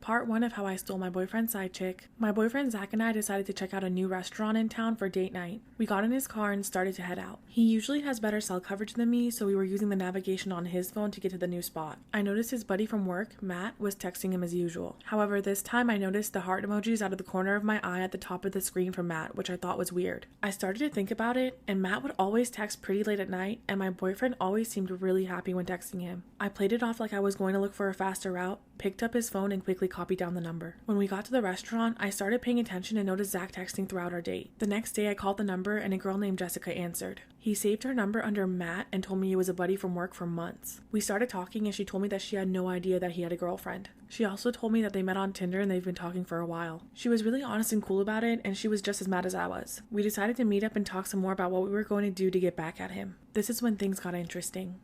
Part 1 of how I stole my boyfriend's side chick. My boyfriend Zach and I decided to check out a new restaurant in town for date night. We got in his car and started to head out. He usually has better cell coverage than me, so we were using the navigation on his phone to get to the new spot. I noticed his buddy from work, Matt, was texting him as usual. However, this time I noticed the heart emojis out of the corner of my eye at the top of the screen from Matt, which I thought was weird. I started to think about it, and Matt would always text pretty late at night, and my boyfriend always seemed really happy when texting him. I played it off like I was going to look for a faster route, picked up his phone, and quickly copied down the number. When we got to the restaurant, I started paying attention and noticed Zach texting throughout our date. The next day, I called the number and a girl named Jessica answered. He saved her number under Matt and told me he was a buddy from work for months. We started talking and she told me that she had no idea that he had a girlfriend. She also told me that they met on Tinder and they've been talking for a while. She was really honest and cool about it, and she was just as mad as I was. We decided to meet up and talk some more about what we were going to do to get back at him. This is when things got interesting.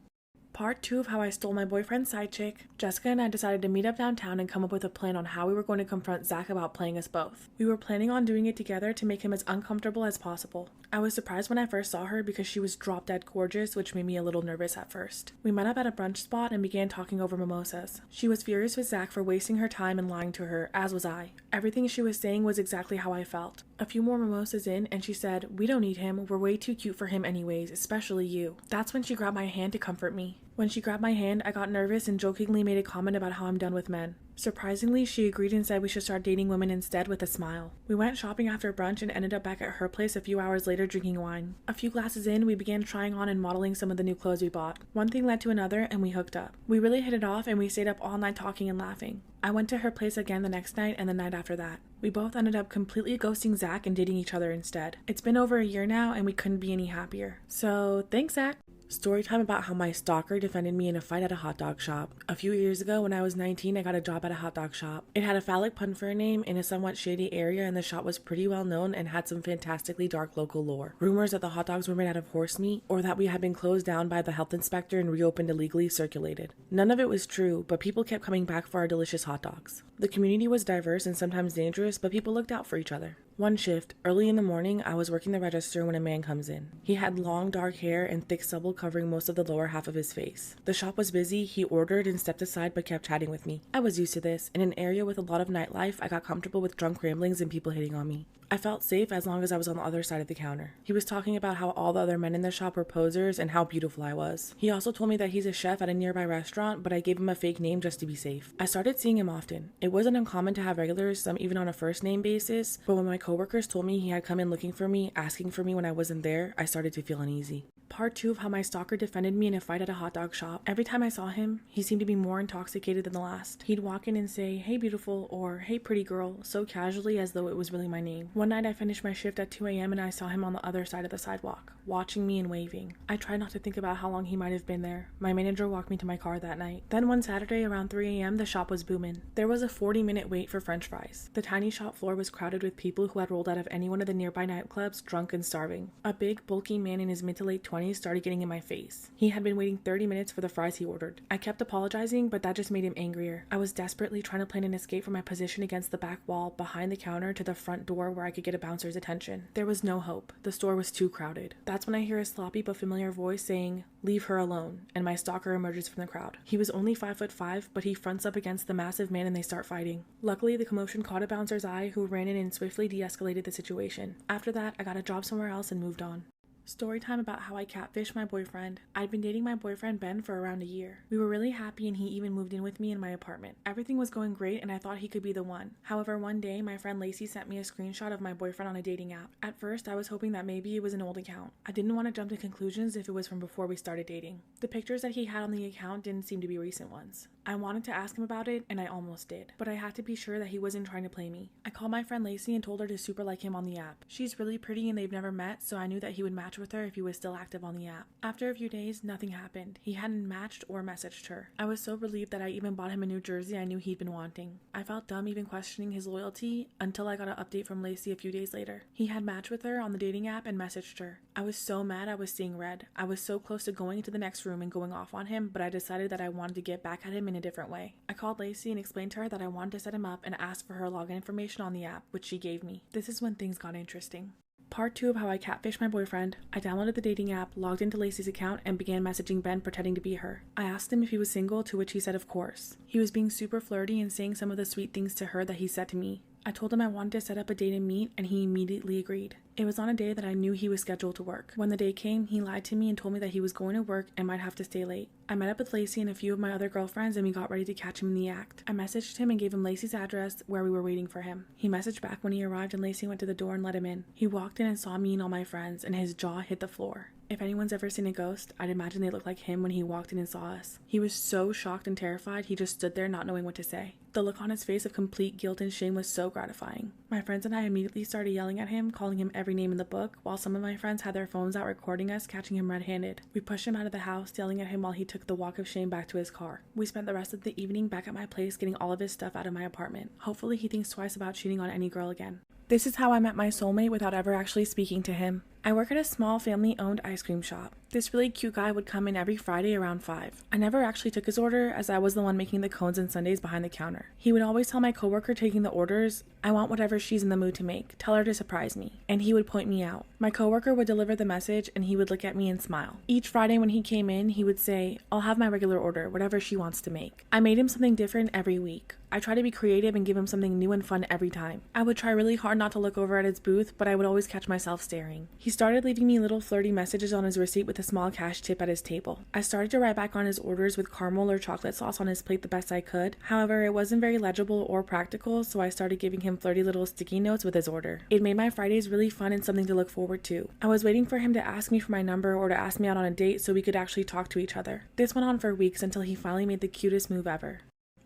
Part 2 of how I stole my boyfriend's side chick. Jessica and I decided to meet up downtown and come up with a plan on how we were going to confront Zach about playing us both. We were planning on doing it together to make him as uncomfortable as possible. I was surprised when I first saw her because she was drop dead gorgeous, which made me a little nervous at first. We met up at a brunch spot and began talking over mimosas. She was furious with Zach for wasting her time and lying to her, as was I. Everything she was saying was exactly how I felt. A few more mimosas in and she said, "We don't need him, we're way too cute for him anyways, especially you." That's when she grabbed my hand to comfort me. When she grabbed my hand, I got nervous and jokingly made a comment about how I'm done with men. Surprisingly, she agreed and said we should start dating women instead with a smile. We went shopping after brunch and ended up back at her place a few hours later drinking wine. A few glasses in, we began trying on and modeling some of the new clothes we bought. One thing led to another and we hooked up. We really hit it off and we stayed up all night talking and laughing. I went to her place again the next night and the night after that. We both ended up completely ghosting Zach and dating each other instead. It's been over a year now and we couldn't be any happier. So, thanks, Zach. Story time about how my stalker defended me in a fight at a hot dog shop. A few years ago, when I was 19, I got a job at a hot dog shop. It had a phallic pun for a name in a somewhat shady area, and the shop was pretty well known and had some fantastically dark local lore. Rumors that the hot dogs were made out of horse meat, or that we had been closed down by the health inspector and reopened illegally, circulated. None of it was true, but people kept coming back for our delicious hot dogs. The community was diverse and sometimes dangerous, but people looked out for each other. One shift, early in the morning, I was working the register when a man comes in. He had long dark hair and thick stubble covering most of the lower half of his face. The shop was busy, he ordered and stepped aside but kept chatting with me. I was used to this. In an area with a lot of nightlife, I got comfortable with drunk ramblings and people hitting on me. I felt safe as long as I was on the other side of the counter. He was talking about how all the other men in the shop were posers and how beautiful I was. He also told me that he's a chef at a nearby restaurant, but I gave him a fake name just to be safe. I started seeing him often. It wasn't uncommon to have regulars, some even on a first name basis, but when my coworkers told me he had come in looking for me, asking for me when I wasn't there, I started to feel uneasy. Part 2 of how my stalker defended me in a fight at a hot dog shop. Every time I saw him, he seemed to be more intoxicated than the last. He'd walk in and say, "Hey beautiful," or "Hey pretty girl," so casually as though it was really my name. One night I finished my shift at 2 a.m. and I saw him on the other side of the sidewalk, watching me and waving. I tried not to think about how long he might have been there. My manager walked me to my car that night. Then one Saturday around 3 a.m. the shop was booming. There was a 40-minute wait for french fries. The tiny shop floor was crowded with people who had rolled out of any one of the nearby nightclubs, drunk and starving. A big, bulky man in his mid to late 20s started getting in my face. He had been waiting 30 minutes for the fries he ordered. I kept apologizing, but that just made him angrier. I was desperately trying to plan an escape from my position against the back wall behind the counter to the front door where I could get a bouncer's attention. There was no hope. The store was too crowded. That's when I hear a sloppy but familiar voice saying, "Leave her alone," and my stalker emerges from the crowd. He was only 5'5", but he fronts up against the massive man and they start fighting. Luckily, the commotion caught a bouncer's eye who ran in and swiftly de-escalated the situation. After that, I got a job somewhere else and moved on. Story time about how I catfished my boyfriend. I'd been dating my boyfriend Ben for around a year. We were really happy and he even moved in with me in my apartment. Everything was going great and I thought he could be the one. However, one day my friend Lacey sent me a screenshot of my boyfriend on a dating app. At first, I was hoping that maybe it was an old account. I didn't want to jump to conclusions if it was from before we started dating. The pictures that he had on the account didn't seem to be recent ones. I wanted to ask him about it and I almost did, but I had to be sure that he wasn't trying to play me. I called my friend Lacey and told her to super like him on the app. She's really pretty and they've never met, so I knew that he would match with her if he was still active on the app. After a few days, nothing happened. He hadn't matched or messaged her. I was so relieved that I even bought him a new jersey I knew he'd been wanting. I felt dumb even questioning his loyalty until I got an update from Lacey a few days later. He had matched with her on the dating app and messaged her. I was so mad I was seeing red. I was so close to going into the next room and going off on him, but I decided that I wanted to get back at him in a different way. I called Lacey and explained to her that I wanted to set him up and asked for her login information on the app, which she gave me. This is when things got interesting. Part 2 of how I catfished my boyfriend. I downloaded the dating app, logged into Lacey's account, and began messaging Ben pretending to be her. I asked him if he was single, to which he said of course. He was being super flirty and saying some of the sweet things to her that he said to me. I told him I wanted to set up a date and meet, and he immediately agreed. It was on a day that I knew he was scheduled to work. When the day came, he lied to me and told me that he was going to work and might have to stay late. I met up with Lacey and a few of my other girlfriends and we got ready to catch him in the act. I messaged him and gave him Lacey's address where we were waiting for him. He messaged back when he arrived and Lacey went to the door and let him in. He walked in and saw me and all my friends and his jaw hit the floor. If anyone's ever seen a ghost, I'd imagine they looked like him when he walked in and saw us. He was so shocked and terrified, he just stood there not knowing what to say. The look on his face of complete guilt and shame was so gratifying. My friends and I immediately started yelling at him, calling him every name in the book, while some of my friends had their phones out recording us catching him red-handed. We pushed him out of the house, yelling at him while he took the walk of shame back to his car. We spent the rest of the evening back at my place getting all of his stuff out of my apartment. Hopefully he thinks twice about cheating on any girl again. This is how I met my soulmate without ever actually speaking to him. I work at a small family-owned ice cream shop. This really cute guy would come in every Friday around 5. I never actually took his order as I was the one making the cones and sundaes behind the counter. He would always tell my coworker taking the orders, "I want whatever she's in the mood to make. Tell her to surprise me." And he would point me out. My coworker would deliver the message and he would look at me and smile. Each Friday when he came in, he would say, "I'll have my regular order, whatever she wants to make." I made him something different every week. I try to be creative and give him something new and fun every time. I would try really hard not to look over at his booth, but I would always catch myself staring. He started leaving me little flirty messages on his receipt with a small cash tip at his table. I started to write back on his orders with caramel or chocolate sauce on his plate the best I could. However, it wasn't very legible or practical, so I started giving him flirty little sticky notes with his order. It made my Fridays really fun and something to look forward to. I was waiting for him to ask me for my number or to ask me out on a date so we could actually talk to each other. This went on for weeks until he finally made the cutest move ever.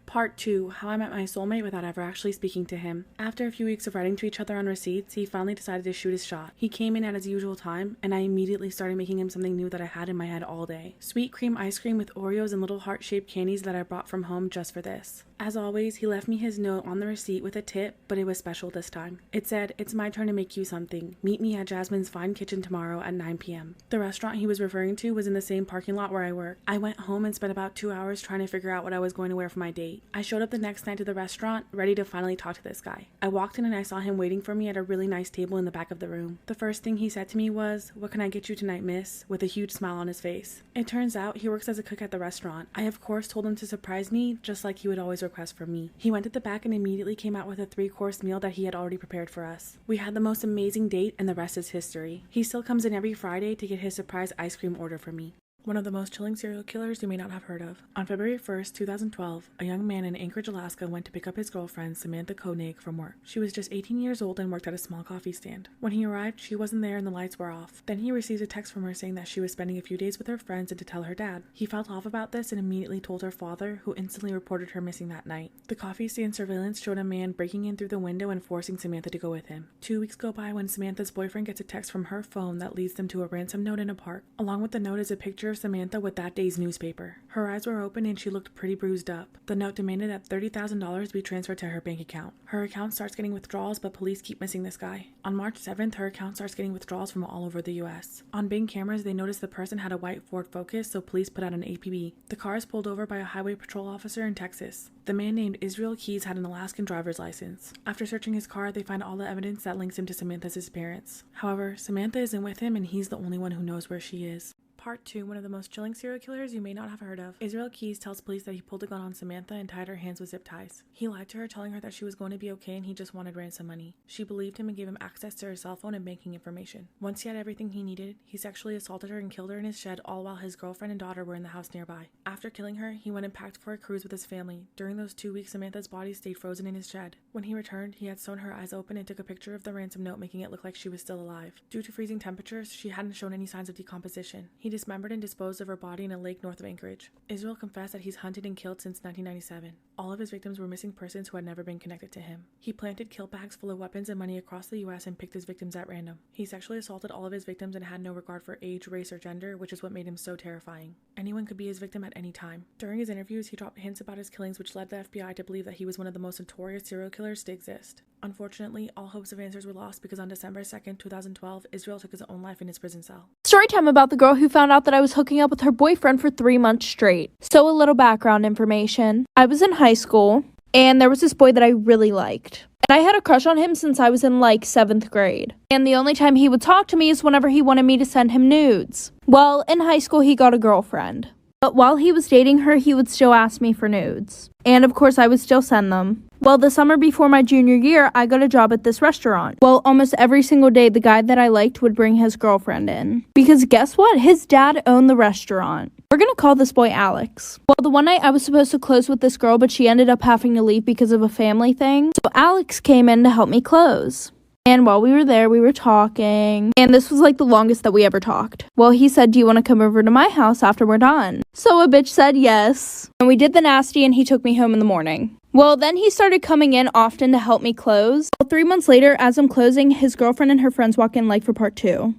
Part 2, how I met my soulmate without ever actually speaking to him. After a few weeks of writing to each other on receipts, he finally decided to shoot his shot. He came in at his usual time, and I immediately started making him something new that I had in my head all day. Sweet cream ice cream with Oreos and little heart-shaped candies that I brought from home just for this. As always, he left me his note on the receipt with a tip, but it was special this time. It said, "It's my turn to make you something. Meet me at Jasmine's Fine Kitchen tomorrow at 9 p.m. The restaurant he was referring to was in the same parking lot where I work. I went home and spent about 2 hours trying to figure out what I was going to wear for my date. I showed up the next night to the restaurant, ready to finally talk to this guy. I walked in and I saw him waiting for me at a really nice table in the back of the room. The first thing he said to me was, "What can I get you tonight, miss?" with a huge smile on his face. It turns out he works as a cook at the restaurant. I of course told him to surprise me, just like he would always request from me. He went to the back and immediately came out with a 3-course meal that he had already prepared for us. We had the most amazing date and the rest is history. He still comes in every Friday to get his surprise ice cream order from me. One of the most chilling serial killers you may not have heard of. On February 1st, 2012, a young man in Anchorage, Alaska went to pick up his girlfriend, Samantha Koenig, from work. She was just 18 years old and worked at a small coffee stand. When he arrived, she wasn't there and the lights were off. Then he received a text from her saying that she was spending a few days with her friends and to tell her dad. He felt off about this and immediately told her father, who instantly reported her missing that night. The coffee stand surveillance showed a man breaking in through the window and forcing Samantha to go with him. 2 weeks go by when Samantha's boyfriend gets a text from her phone that leads them to a ransom note in a park. Along with the note is a picture of Samantha with that day's newspaper. Her eyes were open and she looked pretty bruised up. The note demanded that $30,000 be transferred to her bank account. Her account starts getting withdrawals, but police keep missing this guy. On March 7th, her account starts getting withdrawals from all over the US. On Bing cameras, they noticed the person had a white Ford Focus, so police put out an APB. The car is pulled over by a highway patrol officer in Texas. The man named Israel Keys had an Alaskan driver's license. After searching his car, they find all the evidence that links him to Samantha's disappearance. However, Samantha isn't with him and he's the only one who knows where she is. Part 2, one of the most chilling serial killers you may not have heard of. Israel Keys tells police that he pulled a gun on Samantha and tied her hands with zip ties. He lied to her, telling her that she was going to be okay and he just wanted ransom money. She believed him and gave him access to her cell phone and banking information. Once he had everything he needed, he sexually assaulted her and killed her in his shed, all while his girlfriend and daughter were in the house nearby. After killing her, he went and packed for a cruise with his family. During those 2 weeks, Samantha's body stayed frozen in his shed. When he returned, he had sewn her eyes open and took a picture of the ransom note, making it look like she was still alive. Due to freezing temperatures, she hadn't shown any signs of decomposition. He dismembered and disposed of her body in a lake north of Anchorage. Israel confessed that he's hunted and killed since 1997. All of his victims were missing persons who had never been connected to him. He planted kill bags full of weapons and money across the US and picked his victims at random. He sexually assaulted all of his victims and had no regard for age, race, or gender, which is what made him so terrifying. Anyone could be his victim at any time. During his interviews, he dropped hints about his killings which led the FBI to believe that he was one of the most notorious serial killers to exist. Unfortunately, all hopes of answers were lost because on December 2nd, 2012, Israel took his own life in his prison cell. Story time about the girl who found out that I was hooking up with her boyfriend for 3 months straight. So a little background information. I was in high school, and there was this boy that I really liked. And I had a crush on him since I was in like 7th grade. And the only time he would talk to me is whenever he wanted me to send him nudes. Well, in high school, he got a girlfriend. But while he was dating her, he would still ask me for nudes. And of course, I would still send them. Well, the summer before my junior year, I got a job at this restaurant. Well, almost every single day, the guy that I liked would bring his girlfriend in. Because guess what? His dad owned the restaurant. We're gonna call this boy Alex. Well, the one night I was supposed to close with this girl, but she ended up having to leave because of a family thing. So Alex came in to help me close. And while we were there, we were talking. And this was like the longest that we ever talked. Well, he said, do you want to come over to my house after we're done? So a bitch said yes. And we did the nasty and he took me home in the morning. Well, then he started coming in often to help me close. Well, 3 months later, as I'm closing, his girlfriend and her friends walk in like for part 2.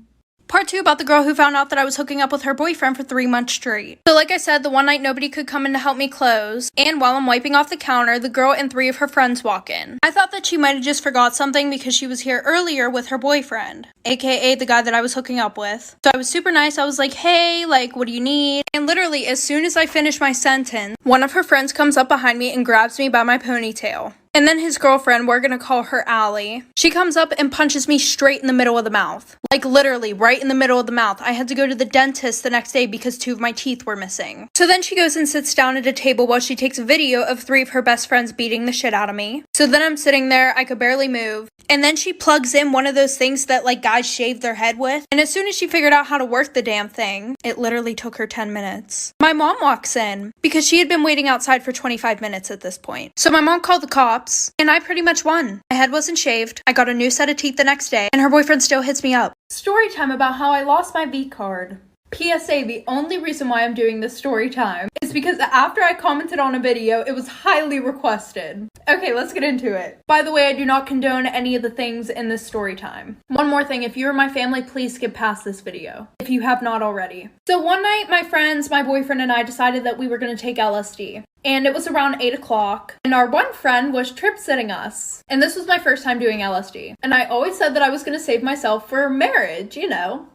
Part 2 about the girl who found out that I was hooking up with her boyfriend for 3 months straight. So like I said, the one night nobody could come in to help me close. And while I'm wiping off the counter, the girl and 3 of her friends walk in. I thought that she might have just forgot something because she was here earlier with her boyfriend, aka the guy that I was hooking up with. So I was super nice. I was like, hey, like, what do you need? And literally, as soon as I finish my sentence, one of her friends comes up behind me and grabs me by my ponytail. And then his girlfriend, we're gonna call her Allie, she comes up and punches me straight in the middle of the mouth. Like literally right in the middle of the mouth. I had to go to the dentist the next day because 2 of my teeth were missing. So then she goes and sits down at a table while she takes a video of 3 of her best friends beating the shit out of me. So then I'm sitting there, I could barely move. And then she plugs in one of those things that like guys shave their head with. And as soon as she figured out how to work the damn thing, it literally took her 10 minutes. My mom walks in because she had been waiting outside for 25 minutes at this point. So my mom called the cops and I pretty much won. My head wasn't shaved. I got a new set of teeth the next day and her boyfriend still hits me up. Story time about how I lost my V card. PSA, the only reason why I'm doing this story time is because after I commented on a video, it was highly requested. Okay, let's get into it. By the way, I do not condone any of the things in this story time. One more thing, if you are my family, please skip past this video, if you have not already. So one night, my friends, my boyfriend and I decided that we were going to take LSD. And it was around 8 o'clock, and our one friend was trip-sitting us. And this was my first time doing LSD. And I always said that I was going to save myself for marriage, you know.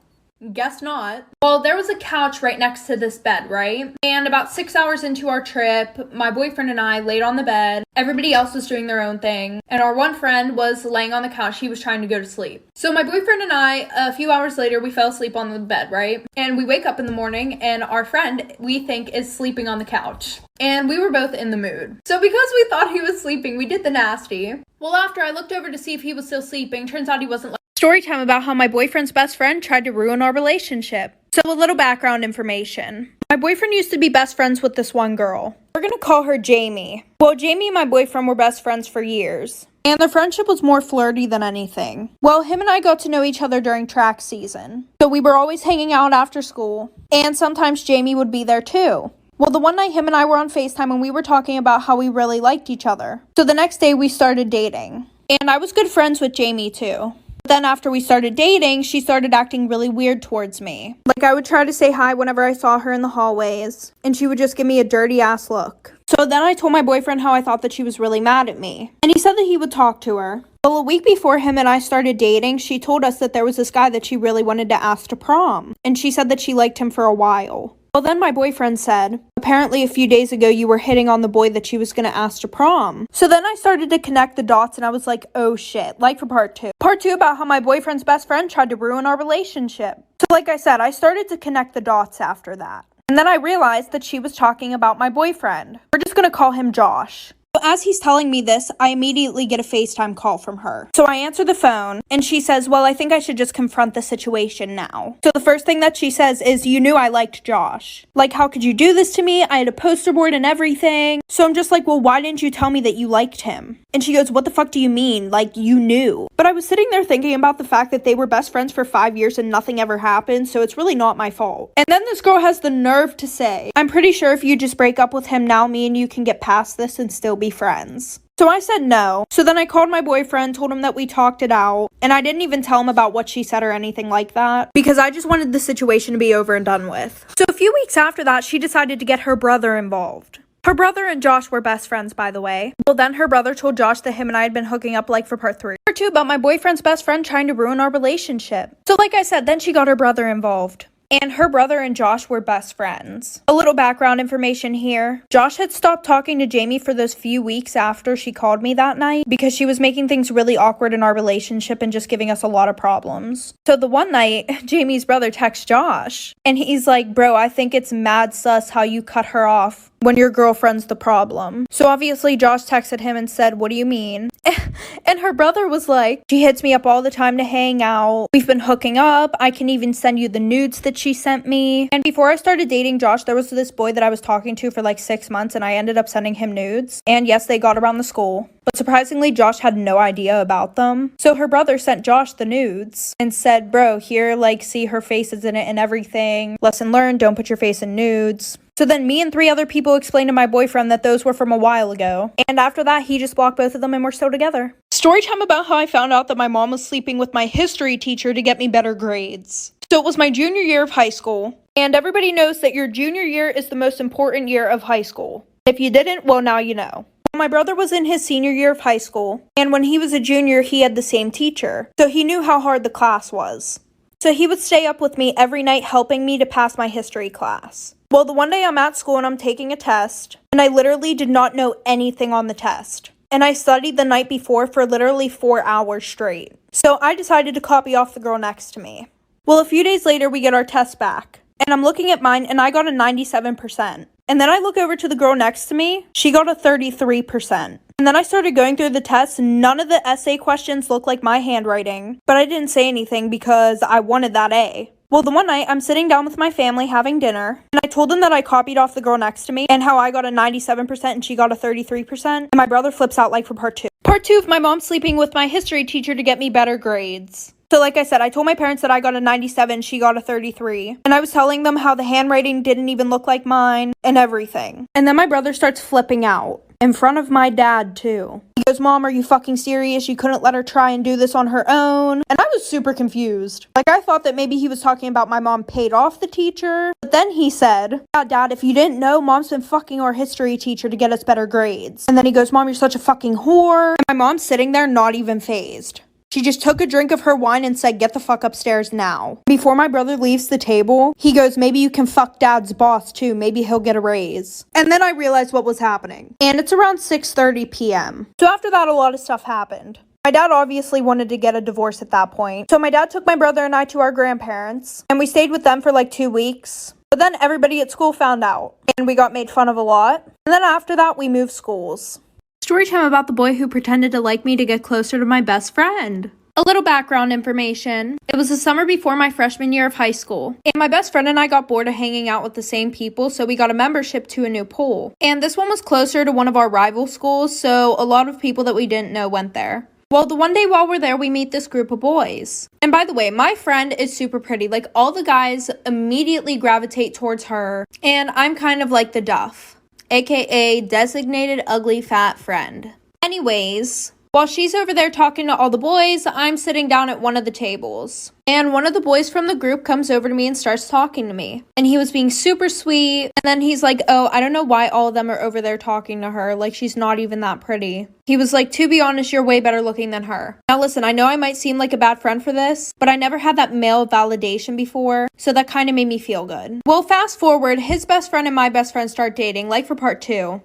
Guess not. Well, there was a couch right next to this bed, right? And about 6 hours into our trip, my boyfriend and I laid on the bed. Everybody else was doing their own thing. And our one friend was laying on the couch. He was trying to go to sleep. So my boyfriend and I, a few hours later, we fell asleep on the bed, right? And we wake up in the morning and our friend, we think, is sleeping on the couch. And we were both in the mood. So because we thought he was sleeping, we did the nasty. Well, after I looked over to see if he was still sleeping, turns out he wasn't. Story time about how my boyfriend's best friend tried to ruin our relationship. So a little background information. My boyfriend used to be best friends with this one girl. We're gonna call her Jamie. Well, Jamie and my boyfriend were best friends for years. And their friendship was more flirty than anything. Well, him and I got to know each other during track season. So we were always hanging out after school. And sometimes Jamie would be there too. Well, the one night him and I were on FaceTime and we were talking about how we really liked each other. So the next day we started dating. And I was good friends with Jamie too. Then after we started dating, she started acting really weird towards me. Like I would try to say hi whenever I saw her in the hallways, and she would just give me a dirty ass look. So then I told my boyfriend how I thought that she was really mad at me, and he said that he would talk to her. Well, a week before him and I started dating, she told us that there was this guy that she really wanted to ask to prom, and she said that she liked him for a while. Well, then my boyfriend said, apparently a few days ago you were hitting on the boy that she was going to ask to prom. So then I started to connect the dots and I was like, oh shit, like for part 2. Part 2 about how my boyfriend's best friend tried to ruin our relationship. So like I said, I started to connect the dots after that. And then I realized that she was talking about my boyfriend. We're just going to call him Josh. So as he's telling me this, I immediately get a FaceTime call from her. So I answer the phone, and she says, well, I think I should just confront the situation now. So the first thing that she says is, you knew I liked Josh. Like, how could you do this to me? I had a poster board and everything. So I'm just like, well, why didn't you tell me that you liked him? And she goes, what the fuck do you mean? Like, you knew. But I was sitting there thinking about the fact that they were best friends for 5 years and nothing ever happened, so it's really not my fault. And then this girl has the nerve to say, I'm pretty sure if you just break up with him now, me and you can get past this and still be friends. So I said no. So then I called my boyfriend, told him that we talked it out, and I didn't even tell him about what she said or anything like that, because I just wanted the situation to be over and done with. So a few weeks after that, she decided to get her brother involved. Her brother and Josh were best friends, by the way. Well, then her brother told Josh that him and I had been hooking up like for part 3. Part 2 about my boyfriend's best friend trying to ruin our relationship. So like I said, then she got her brother involved. and her brother and Josh were best friends. A little background information here. Josh had stopped talking to Jamie for those few weeks after she called me that night because she was making things really awkward in our relationship and just giving us a lot of problems. So the one night, Jamie's brother texts Josh, and he's like, bro, I think it's mad sus how you cut her off when your girlfriend's the problem. So obviously Josh texted him and said, what do you mean? And her brother was like, she hits me up all the time to hang out. We've been hooking up. I can even send you the nudes that she sent me. And before I started dating Josh, there was this boy that I was talking to for like 6 months, and I ended up sending him nudes. And yes, they got around the school. But surprisingly, Josh had no idea about them. So her brother sent Josh the nudes and said, bro, here, like, see her face is in it and everything. Lesson learned, don't put your face in nudes. So then me and 3 other people explained to my boyfriend that those were from a while ago. And after that, he just blocked both of them and we're still together. Story time about how I found out that my mom was sleeping with my history teacher to get me better grades. So it was my junior year of high school. And everybody knows that your junior year is the most important year of high school. If you didn't, well, now you know. My brother was in his senior year of high school. And when he was a junior, he had the same teacher. So he knew how hard the class was. So he would stay up with me every night helping me to pass my history class. Well, the one day I'm at school and I'm taking a test, and I literally did not know anything on the test. And I studied the night before for literally 4 hours straight. So I decided to copy off the girl next to me. Well, a few days later, we get our test back. And I'm looking at mine, and I got a 97%. And then I look over to the girl next to me. She got a 33%. And then I started going through the tests. None of the essay questions looked like my handwriting. But I didn't say anything because I wanted that A. Well, the one night, I'm sitting down with my family having dinner, and I told them that I copied off the girl next to me, and how I got a 97% and she got a 33%, and my brother flips out like for part 2. Part 2 of my mom sleeping with my history teacher to get me better grades. So like I said, I told my parents that I got a 97, she got a 33, and I was telling them how the handwriting didn't even look like mine, and everything. And then my brother starts flipping out. In front of my dad, too. He goes, Mom, are you fucking serious? You couldn't let her try and do this on her own? And I was super confused. Like, I thought that maybe he was talking about my mom paid off the teacher. But then he said, yeah, Dad, if you didn't know, Mom's been fucking our history teacher to get us better grades. And then he goes, Mom, you're such a fucking whore. And my mom's sitting there not even fazed. She just took a drink of her wine and said, get the fuck upstairs now. Before my brother leaves the table, he goes, maybe you can fuck Dad's boss too. Maybe he'll get a raise. And then I realized what was happening. And it's around 6:30 p.m. So after that, a lot of stuff happened. My dad obviously wanted to get a divorce at that point. So my dad took my brother and I to our grandparents. And we stayed with them for like 2 weeks. But then everybody at school found out. And we got made fun of a lot. And then after that, we moved schools. Story time about the boy who pretended to like me to get closer to my best friend. A little background information. It was the summer before my freshman year of high school, and my best friend and I got bored of hanging out with the same people, so we got a membership to a new pool. And this one was closer to one of our rival schools, so a lot of people that we didn't know went there. Well, the one day while we're there, we meet this group of boys. And by the way, my friend is super pretty. Like, all the guys immediately gravitate towards her, and I'm kind of like the duff, aka designated ugly fat friend. Anyways, while she's over there talking to all the boys, I'm sitting down at one of the tables. And one of the boys from the group comes over to me and starts talking to me. And he was being super sweet. And then he's like, oh, I don't know why all of them are over there talking to her. Like, she's not even that pretty. He was like, to be honest, you're way better looking than her. Now listen, I know I might seem like a bad friend for this, but I never had that male validation before. So that kind of made me feel good. Well, fast forward, his best friend and my best friend start dating, like for part 2.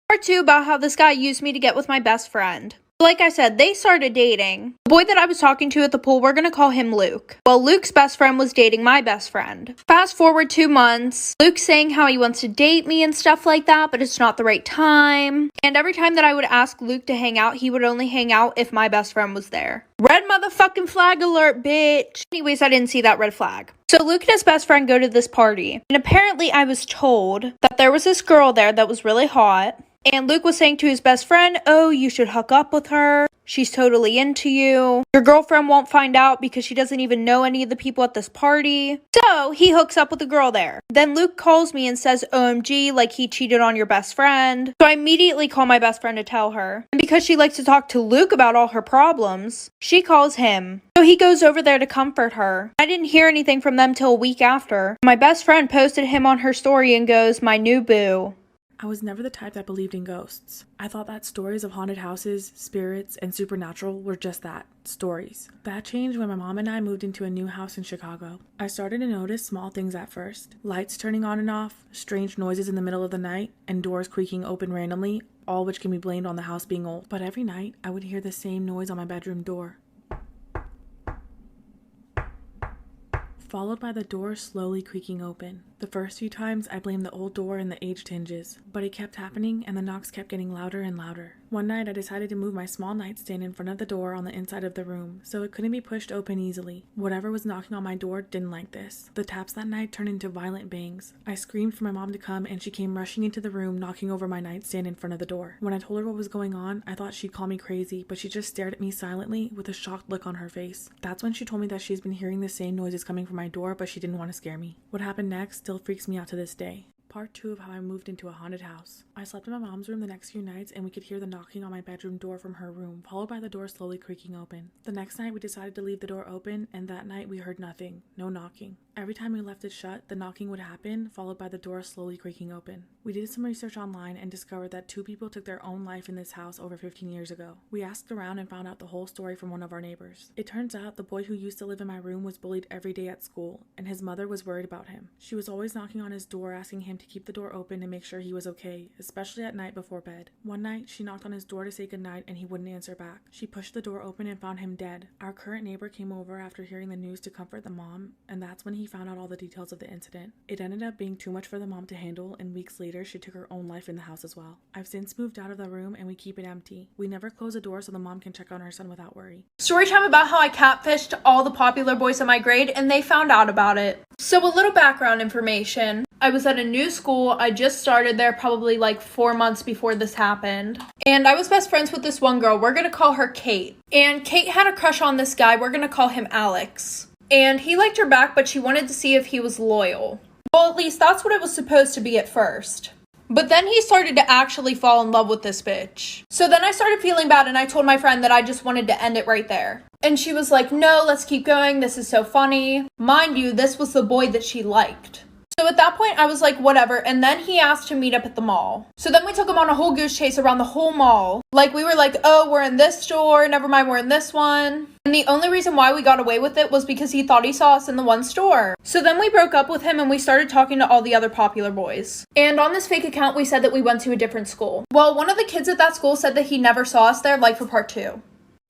Part 2 about how this guy used me to get with my best friend. Like I said, they started dating. The boy that I was talking to at the pool, we're gonna call him Luke. Well, Luke's best friend was dating my best friend. Fast forward 2 months, Luke's saying how he wants to date me and stuff like that, but it's not the right time. And every time that I would ask Luke to hang out, he would only hang out if my best friend was there. Red motherfucking flag alert, bitch. Anyways, I didn't see that red flag. So Luke and his best friend go to this party. And apparently I was told that there was this girl there that was really hot. And Luke was saying to his best friend, oh, you should hook up with her. She's totally into you. Your girlfriend won't find out because she doesn't even know any of the people at this party. So he hooks up with the girl there. Then Luke calls me and says, OMG, like he cheated on your best friend. So I immediately call my best friend to tell her. And because she likes to talk to Luke about all her problems, she calls him. So he goes over there to comfort her. I didn't hear anything from them till a week after. My best friend posted him on her story and goes, my new boo. I was never the type that believed in ghosts. I thought that stories of haunted houses, spirits, and supernatural were just that, stories. That changed when my mom and I moved into a new house in Chicago. I started to notice small things at first. Lights turning on and off, strange noises in the middle of the night, and doors creaking open randomly, all which can be blamed on the house being old. But every night, I would hear the same noise on my bedroom door, followed by the door slowly creaking open. The first few times, I blamed the old door and the aged hinges, but it kept happening and the knocks kept getting louder and louder. One night, I decided to move my small nightstand in front of the door on the inside of the room, so it couldn't be pushed open easily. Whatever was knocking on my door didn't like this. The taps that night turned into violent bangs. I screamed for my mom to come, and she came rushing into the room, knocking over my nightstand in front of the door. When I told her what was going on, I thought she'd call me crazy, but she just stared at me silently with a shocked look on her face. That's when she told me that she's been hearing the same noises coming from my door, but she didn't want to scare me. What happened next still freaks me out to this day. Part 2 of how I moved into a haunted house. I slept in my mom's room the next few nights, and we could hear the knocking on my bedroom door from her room, followed by the door slowly creaking open. The next night, we decided to leave the door open, and that night we heard nothing. No knocking. Every time we left it shut, the knocking would happen, followed by the door slowly creaking open. We did some research online and discovered that 2 people took their own life in this house over 15 years ago. We asked around and found out the whole story from one of our neighbors. It turns out the boy who used to live in my room was bullied every day at school, and his mother was worried about him. She was always knocking on his door, asking him to keep the door open and make sure he was okay, especially at night before bed. One night, she knocked on his door to say goodnight, and he wouldn't answer back. She pushed the door open and found him dead. Our current neighbor came over after hearing the news to comfort the mom, and that's when he found out all the details of the incident. It ended up being too much for the mom to handle, and weeks later, she took her own life in the house as well. I've since moved out of the room, and we keep it empty. We never close the door so the mom can check on her son without worry. Story time about how I catfished all the popular boys in my grade and they found out about it. So a little background information. I was at a new school. I just started there probably like 4 months before this happened. And I was best friends with this one girl. We're going to call her Kate. And Kate had a crush on this guy. We're going to call him Alex. And he liked her back, but she wanted to see if he was loyal. Well, at least that's what it was supposed to be at first. But then he started to actually fall in love with this bitch. So then I started feeling bad and I told my friend that I just wanted to end it right there. And she was like, no, let's keep going. This is so funny. Mind you, this was the boy that she liked. So at that point, I was like, whatever. And then he asked to meet up at the mall. So then we took him on a whole goose chase around the whole mall. Like, we were like, oh, we're in this store. Never mind, we're in this one. And the only reason why we got away with it was because he thought he saw us in the one store. So then we broke up with him and we started talking to all the other popular boys. And on this fake account, we said that we went to a different school. Well, one of the kids at that school said that he never saw us there, like for part 2.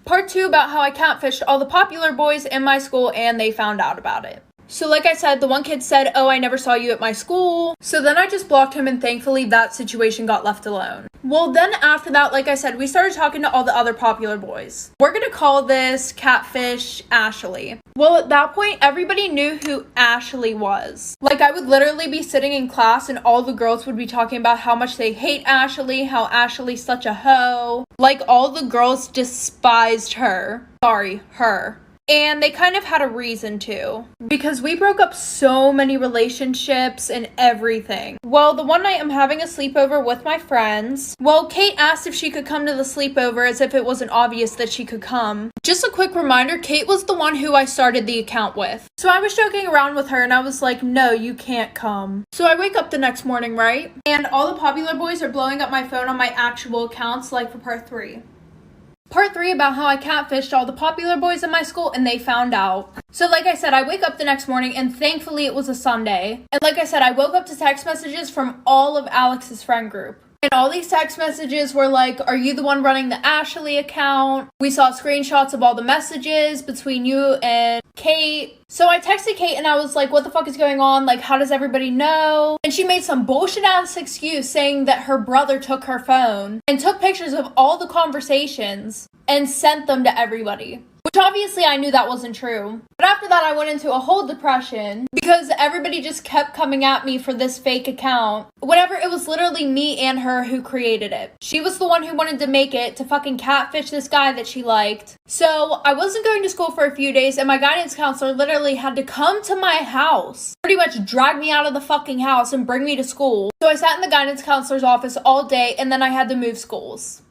Part 2 about how I catfished all the popular boys in my school and they found out about it. So like I said, the one kid said, oh, I never saw you at my school. So then I just blocked him and thankfully that situation got left alone. Well, then after that, like I said, we started talking to all the other popular boys. We're gonna call this catfish Ashley. Well, at that point, everybody knew who Ashley was. Like, I would literally be sitting in class and all the girls would be talking about how much they hate Ashley, how Ashley's such a hoe. Like, all the girls despised her. Sorry, her. And they kind of had a reason to, because we broke up so many relationships and everything. Well, the one night I'm having a sleepover with my friends. Well, Kate asked if she could come to the sleepover as if it wasn't obvious that she could come. Just a quick reminder, Kate was the one who I started the account with. So I was joking around with her and I was like, no, you can't come. So I wake up the next morning, right? And all the popular boys are blowing up my phone on my actual accounts, like for part 3. Part 3 about how I catfished all the popular boys in my school and they found out. So like I said, I wake up the next morning and thankfully it was a Sunday. And like I said, I woke up to text messages from all of Alex's friend group. And all these text messages were like, are you the one running the Ashley account? We saw screenshots of all the messages between you and Kate. So I texted Kate and I was like, what the fuck is going on? Like, how does everybody know? And she made some bullshit ass excuse saying that her brother took her phone and took pictures of all the conversations and sent them to everybody. Which obviously I knew that wasn't true. But after that I went into a whole depression because everybody just kept coming at me for this fake account. Whatever, it was literally me and her who created it. She was the one who wanted to make it to fucking catfish this guy that she liked. So I wasn't going to school for a few days and my guidance counselor literally had to come to my house. Pretty much drag me out of the fucking house and bring me to school. So I sat in the guidance counselor's office all day and then I had to move schools.